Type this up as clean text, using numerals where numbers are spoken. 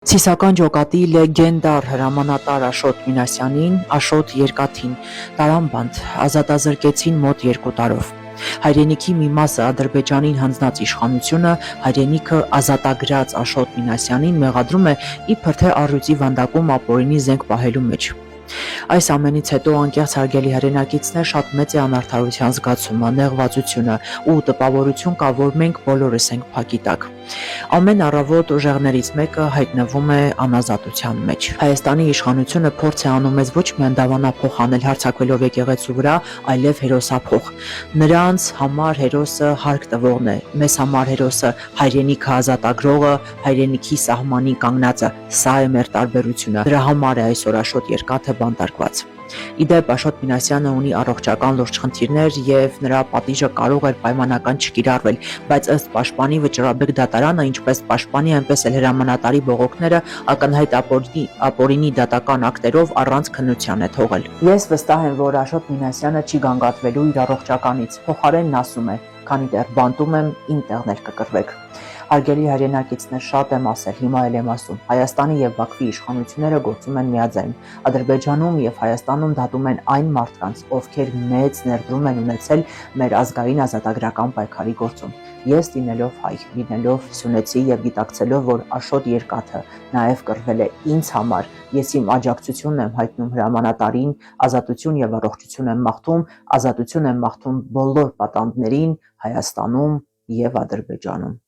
Ցիսական ջոկատի լեգենդար հրամանատար Աշոտ Մինասյանին, Աշոտ Երկաթին, տարան բանտ ազատազրկեցին մոտ 2 տարով։ Հայրենիքի մի մասը Ադրբեջանին հանձնած իշխանությունը հայրենիքը ազատագրած Աշոտ Մինասյանին մեղադրում է իբր թե առյուծի վանդակում ապօրինի զենք պահելու մեջ։ Այս ամենից հետո անկեղծ հարգելի հայրենակիցներ շատ մեծ է անարդարության զգացումը, նեղվածությունը ու տպավորություն կա, որ մենք բոլորս ենք փակի տակ։ Ամեն առավոտ ուժեղներից մեկը հայտնվում է անազատության մեջ։ Հայաստանի իշխանությունը փորձ է անում մեզ ոչ միայն դավանափոխ անել հարձակվելով եկեղեցու վրա, այլև հերոսափոխ։ Նրանց համար հերոսը հարկ տվողն է, մեզ համար հերոսը հայրենիքը ազատագրողը, հայրենիքի սահմանին կանգնածը։ Սա է մեր տարբերությունը։ Դրա համար է այսօր Աշոտ Երկաթը բանտարկված։ Իդեպ Աշոտ Մինասյանը ունի առողջական լուրջ խնդիրներ եւ նրա պատիժը կարող էր պայմանական չկիրառվել, բայց ըստ պաշտպանի վճռաբեկ դատարանը, ինչպես պաշտպանի, այնպես էլ հրամանատարի բողոքները ակնհայտ ապօրինի դատական ակտերով առանց քննության է թողել։ Ես վստահ եմ, որ Աշոտ Մինասյանը չի գանգատվելու իր առողջականից, փոխարենն ասում է, քանի դեռ բանտում եմ, իմ տեղն էլ կկռվեք։ Հարգելի հայրենակիցներ, շատ եմ ասել, հիմա էլ եմ ասում, Հայաստանի եւ Բաքվի իշխանությունները գործում են միաձայն։ Ադրբեջանում եւ Հայաստանում դատում են այն մարդկանց, ովքեր մեծ ներդրում են ունեցել մեր ազգային ազատագրական պայքարի գործում։ Ես լինելով հայ, լինելով սյունեցի եւ գիտակցելով, որ Աշոտ Երկաթը նաեւ կռվել է ինձ համար, ես իմ աջակցությունն եմ հայտնում հրամանատարին, ազատություն եւ առողջություն եմ մաղթում, ազատություն եմ մաղթում բոլոր պատանդներին Հայաստանում եւ Ադրբեջանում։